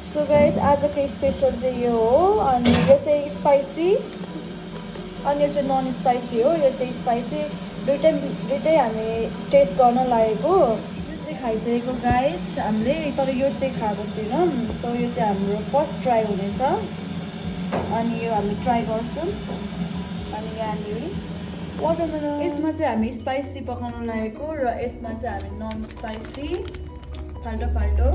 So guys आजको special चाहिँ यो हो अनि यो चाहिँ स्पाइसी अनि यो चाहिँ नन स्पाइसी हो यो चाहिँ स्पाइसी दुइटै हामी टेस्ट गर्न लागेको यो चाहिँ खाइसकेको गाइस हामीले तर यो चाहिँ खाएको छैनौँ सो यो चाहिँ हाम्रो फर्स्ट ट्राई हुनेछ अनि यो हामी ट्राई गर्छौँ अनि यहाँनिर वाटरमेलन यसमा चाहिँ हामी स्पाइसी पकाउन लागेको र यसमा चाहिँ हामी नन स्पाइसी फाल्टो फाल्टो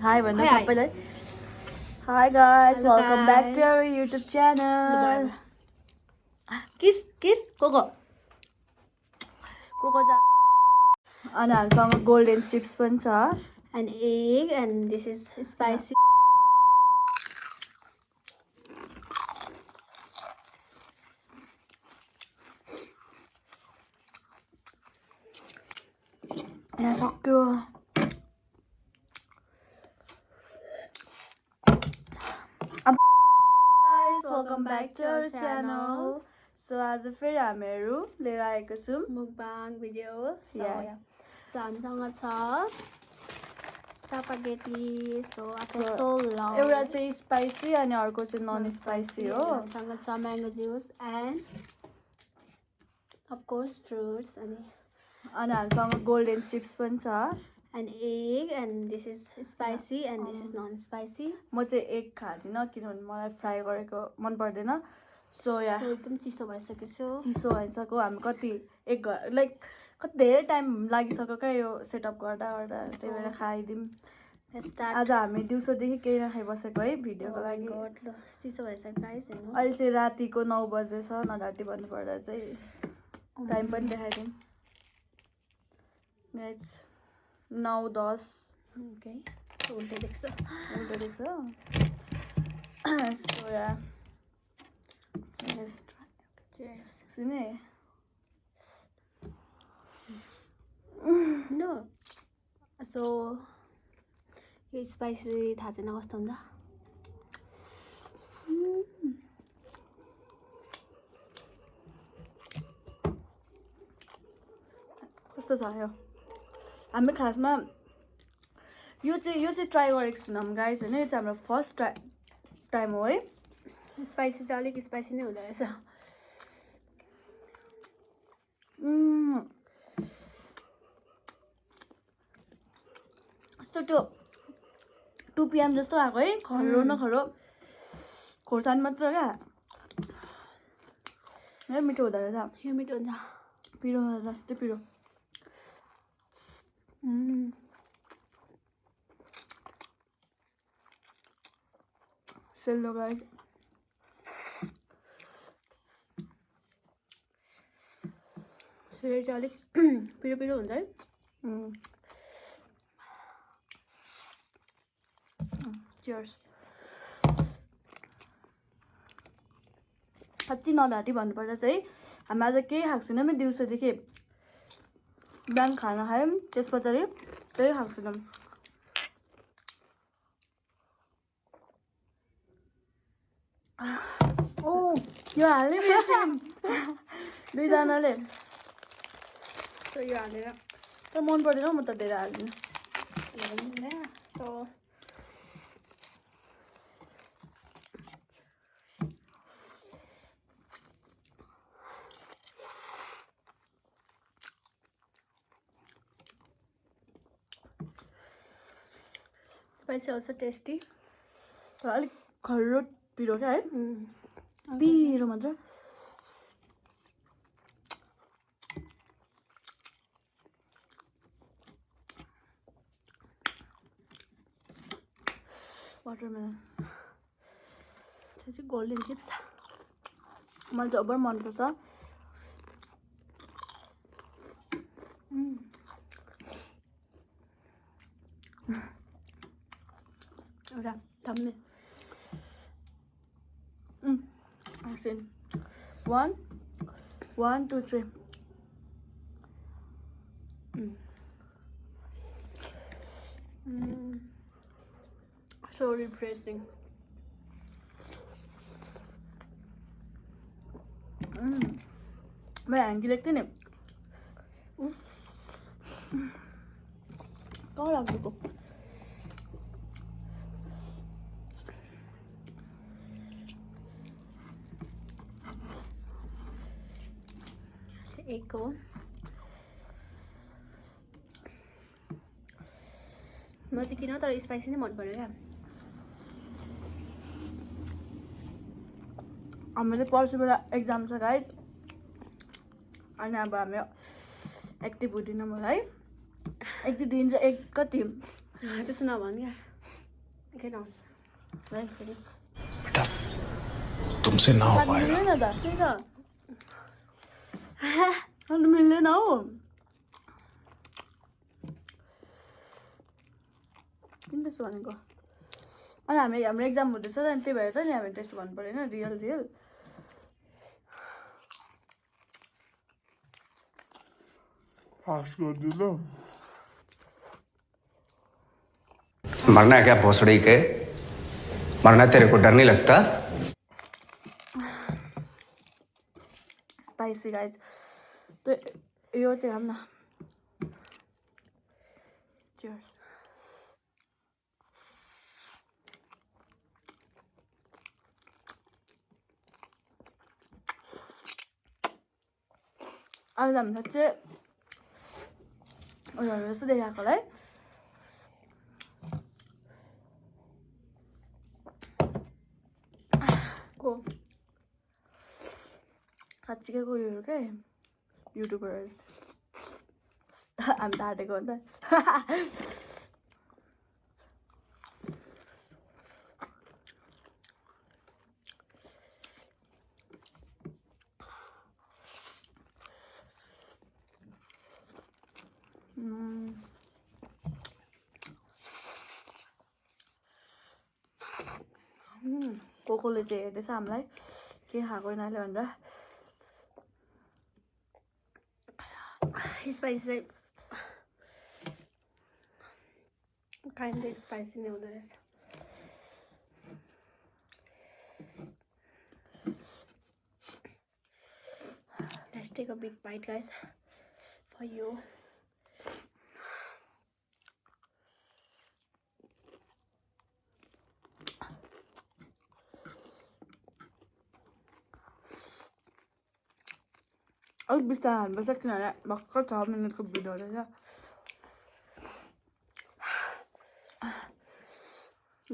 Hi, Vanna. Hi guys, Hello welcome back guys. to our YouTube channel. Kiss, Coco. Coco जा. अनि हामीसँग golden chips पनि छ. An egg, and this is spicy. यहाँ सक्यो. Guys, welcome back to our channel. So आज फेरि हामीहरू लिएर आएको छौँ Mukbang video. Yeah. So हामीसँग छ Chapagetti. So after so long. एउटा चाहिँ स्पाइसी अनि अर्को चाहिँ नन स्पाइसी हो. हामीसँग छ mango juice and of course fruits and हामीसँग golden chips पनि छ. an egg, and this is spicy and this is non-spicy. म चाहिँ एग खादिनँ किनभने मलाई फ्राई गरेको मन पर्दैन. सो या So एकदम चिसो भइसकेको छ. चिसो भइसक्यो. हामी कति एक लाइक कति धेरै टाइम लागिसक्यो क्या यो सेटअप गर्दा त्यही भएर खाइदिउँ. आज हामी दिउँसोदेखि केही नखाइबसेको है भिडियोको लागि. ल चिसो भइसक्यो गाइस हेर्नु. अहिले चाहिँ रातिको 9 बजेछ. नराति भन्नुपर्दा चाहिँ टाइम पनि देखाइदिउँ गाइस. 9:10 ओके उल्टे देख्छ. उल्टा देख्छ. So yeah let's try. Cheers. सुने No. So यो स्पाइसी थाहा छैन कस्तो हुन्छ. कस्तो छ यो. हामी खासमा यो चाहिँ ट्राई गरेको छैनौँ गाइस होइन. यो चाहिँ हाम्रो फर्स्ट टाइम हो है. स्पाइसी चाहिँ अलिक स्पाइसी नै हुँदो रहेछ. कस्तो त्यो 2 PM जस्तो आएको है. खरो न खरो खोर्सानी मात्र क्या. है मिठो हुँदो रहेछ. यो मिठो हुन्छ. पिरो जस्तै पिरो. सेल्लो गाइस. सुरेर चाहिँ अलिक पिरो पिरो हुन्छ है. चियर्स. साँच्ची नढाँटी भन्नुपर्दा चाहिँ हामी आज केही खाएको छैनौँ. दिउँसोदेखि बिहान खाना खायौँ त्यस पछाडि त्यही खाएको छैनौँ. ओ यो हाल्ने बिर्स्यौँ दुईजनाले. यो हालेर तर मन पर्दैन म त धेरै हाल्दिनँ. So spicy also tasty. तर अलिक खर्रो पिरो क्या है. पिरो मात्र. watermelon. This is golden chips. मलाई जबर मन पर्छ. एउटा थम्ने. Action. 1 2 3. So refreshing. मैं ह्याङ्की लेख्थेँ नि कहाँ लाग्नुको एक हो म चाहिँ किन तर स्पाइसी नै मन पर्यो क्या हाम्रो पर्सिबाट एक्जाम छ गाइज अनि अब हामी एक्टिभ हुँदैन मलाई एक दुई दिन चाहिँ एक कति त्यसो नभन् क्या किन बेटा तुमसे ना हो पाएगा मिल्दैन त त्यही त अनि मिल्दैन हौ किन त्यसो भनेको अनि हाम्रो एक्जाम हुँदैछ अनि त्यही भएर त नि हामी टेस्ट गर्नु परेन रियल पास कर दिलो मरना है क्या भोसड़ी के मरना तेरे को डर नहीं लगता स्पाइसी गाइज तो यो चाहिँ हम न चियर्स आज हामीलाई चाहिँ उनीहरू यस्तो देखाएकोलाई को साँच्चीकै उयोहरू क्या युट्युबरहरू हामी त हाटेको हो नि त कोकोले चाहिँ हेर्दैछ हामीलाई के खाएको यिनीहरूले भनेर स्पाइसी चाहिँ काइन्ड स्पाइसी नै हुँदो रहेछ Let's take a big bite guys for you अलिक बिस्तारै हाल्नुपर्छ किनभने भर्खर 6 मिनटको भिडियो रहेछ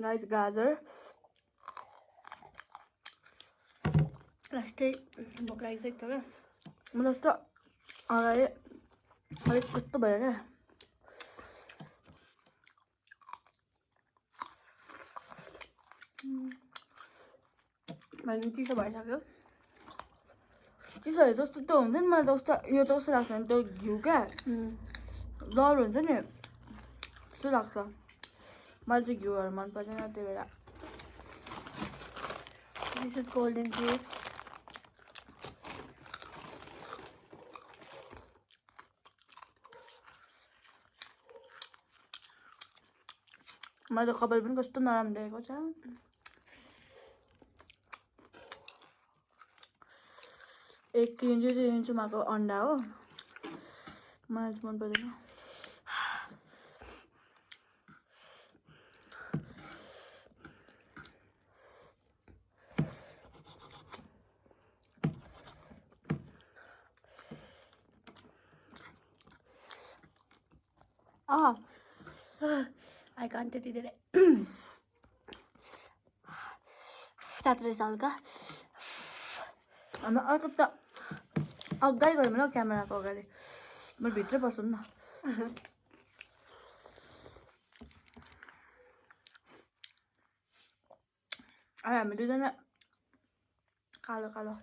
गाइस गाजर लास्टै भोक लागिसक्यो क्या म जस्तो अगाडि अलिक कस्तो भयो क्या मैले चिसो भइसक्यो चिसोहरू जस्तो त्यो हुन्छ नि मलाई त उस्तो यो त कस्तो लाग्छ भने त्यो घिउ क्या जर हुन्छ नि त्यस्तो लाग्छ मलाई चाहिँ घिउहरू मन पर्दैन त्यही भएर दिस इज गोल्डन चिप्स मैले त कपाल पनि कस्तो नराम्रो देखेको छ एक इन्चुमाको अन्डा हो मलाई चाहिँ मन पर्दैन I can't eat it. Saturday salga. I'm out of the. I'll go with my camera. I'll go. But be triple soon. I am doing that. कालो कालो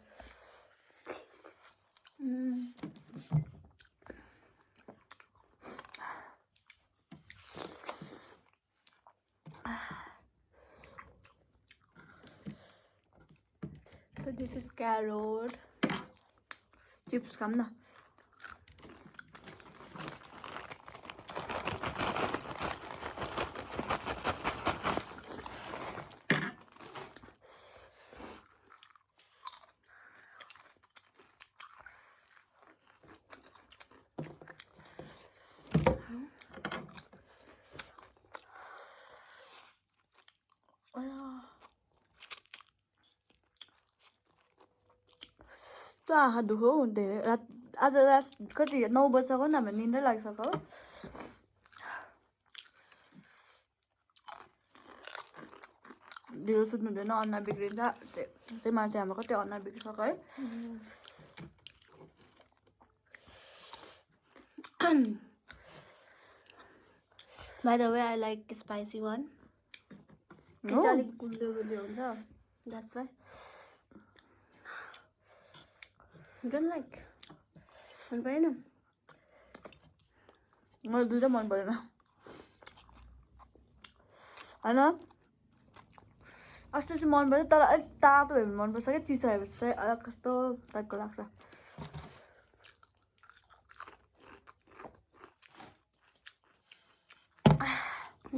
So this is carrot chips खाऊँ न त आँखा दुखो धेरै आज रात कति 9 बजेको न हाम्रो निन्द्रै लागिसक्यो ढिलो सुत्नु हुँदैन अनुहार बिग्रिन्छ त्यही माथि हाम्रो कति अनुहार बिग्रिसक्यो है By the way, I like spicy one. No. It's अलिक गुलियो गुलियो हुन्छ. That's why. You don't like? मन परेन? मलाई दुईटा मन परेन हैन अस्ति चाहिँ मन पर्यो तर अलिक तातो भए मन पर्छ के चिसो भएपछि चाहिँ अलग कस्तो टाइपको लाग्छ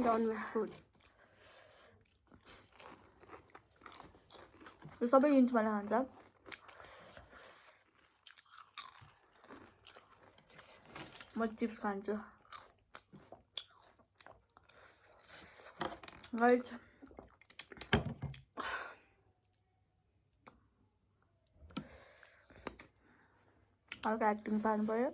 Don't waste food. यो सबै इन्चमा खान्छ म चिप्स खान्छु गाइस हल्का एक्टिङ पार्नु पर्यो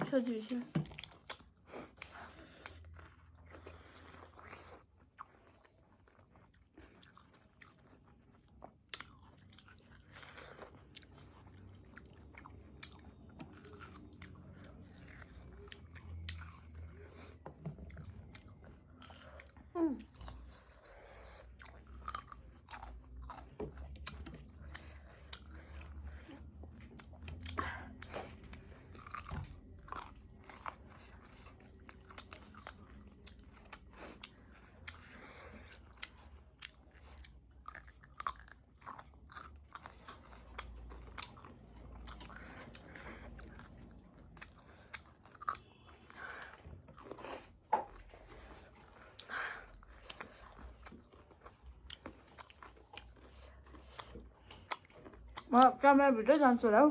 So juicy. म क्यामेरा भित्रै जान्छु होला हौ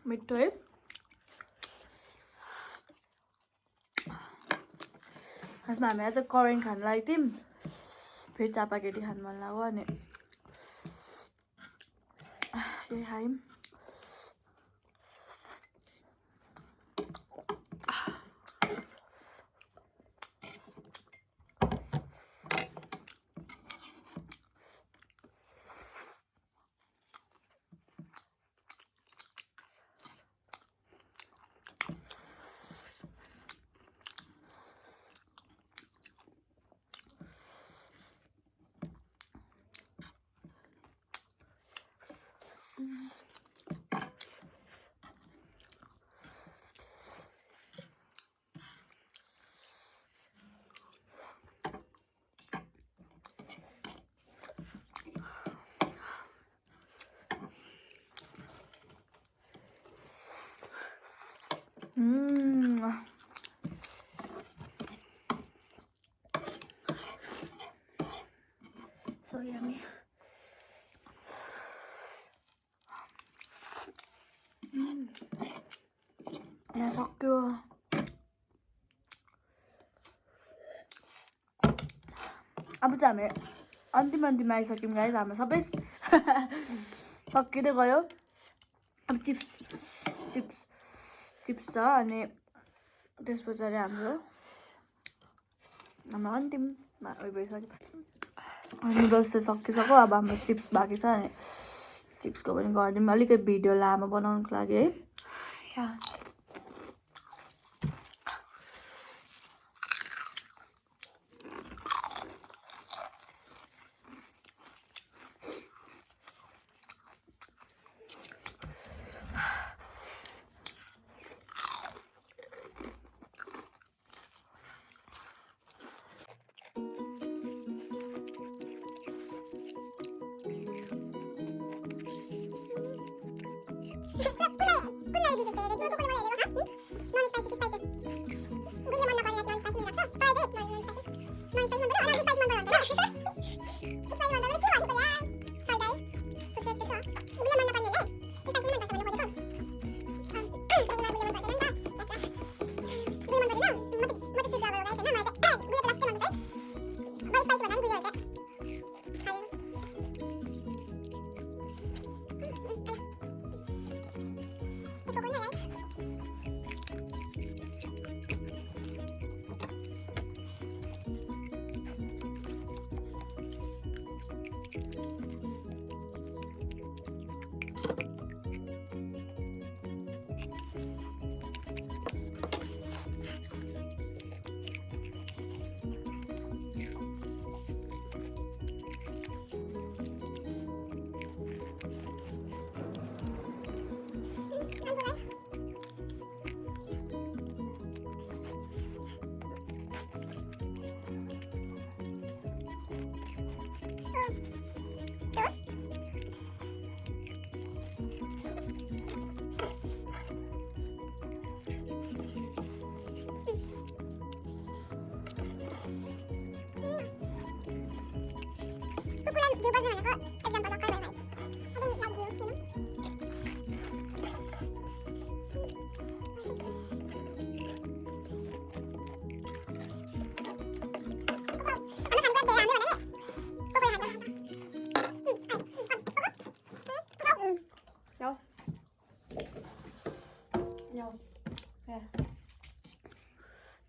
मिठो है खासमा हामी आज करेन्ट खान लागेको थियौँ फेरि चापाकेटी खानु मन लाग्यो अनि यही खायौँ yummy. यहाँ सक्यो अब चाहिँ हामी अन्तिममा आइसक्यौँ गाइस हाम्रो सबै सकिँदै गयो अब चिप्स छ अनि त्यस पछाडि हाम्रो अन्तिममा उयो भइसक्यो नुडल्स चाहिँ सकिसक्यो अब हाम्रो चिप्स बाँकी छ अनि चिप्सको पनि गरिदिउँ अलिकति भिडियो लामो बनाउनुको लागि है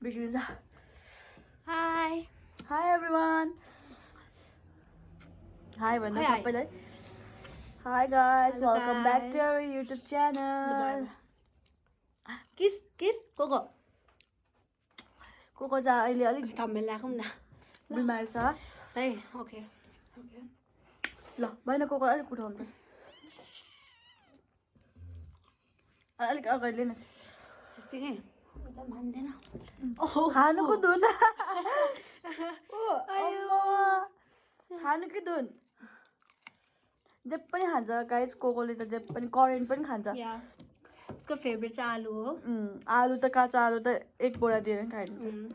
बिग्रिन्छ हाई एभ्रिवान हाई भन्नु सबैलाई hi guys welcome back to our YouTube channel किस कोको चाहिँ अहिले अलिक थम्बनेल राखौँ न बिमार छ है ओके ल भएन कोको अलिक उठाउनुपर्छ अलिक अगाडि लिनु त्यस्तै मान्दैन खानुको धुन खानुकै धुन जे पनि खान्छ गाइस कोकोले त जे पनि करेन्ट पनि खान्छ उसको फेभरेट चाहिँ आलु हो आलु त काँचो आलु त एक बोरा दिएर नि खाइदिन्छ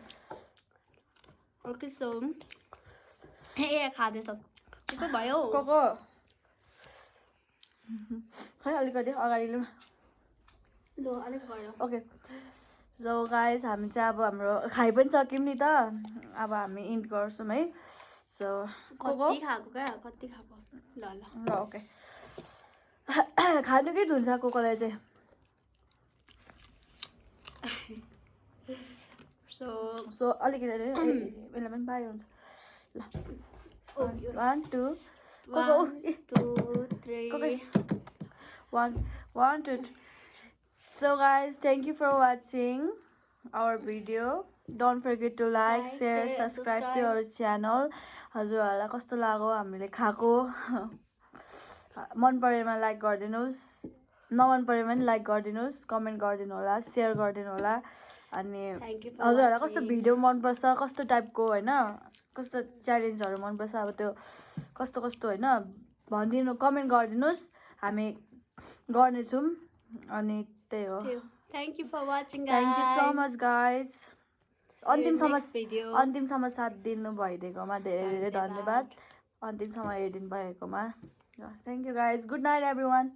ओके सो ए खाँदैछ के भयो कोको खै अलिकति अगाडि लिउँ ल अलिक गयो ओके सो गाइस हामी चाहिँ अब हाम्रो खाइ पनि सक्यौँ नि त अब हामी इन्ड गर्छौँ है सो कति खाएको क्या कति खाएको ल ल ल ओके खानुकै धुन्छ कोकोलाई चाहिँ सो अलिकति यसलाई पनि बाहिर हुन्छ ल 1 2 1 2 So guys, thank you for watching our video. Don't forget to like, share, subscribe to our channel. हजुरहरूलाई कस्तो लाग्यो हामीले खाएको मन परेमा लाइक गरिदिनुहोस् नमन परे पनि लाइक गरिदिनुहोस् कमेन्ट गरिदिनु होला सेयर गरिदिनु होला अनि हजुरहरूलाई कस्तो भिडियो मनपर्छ कस्तो टाइपको होइन कस्तो च्यालेन्जहरू मनपर्छ अब त्यो कस्तो कस्तो होइन भनिदिनु कमेन्ट गरिदिनुहोस् हामी गर्नेछौँ अनि त्यही हो thank you for watching thank you so much guys अन्तिमसम्म साथ दिनु भइदिएकोमा धेरै धेरै धन्यवाद अन्तिमसम्म हेरिदिनु भएकोमा। Thank you guys, good night every one.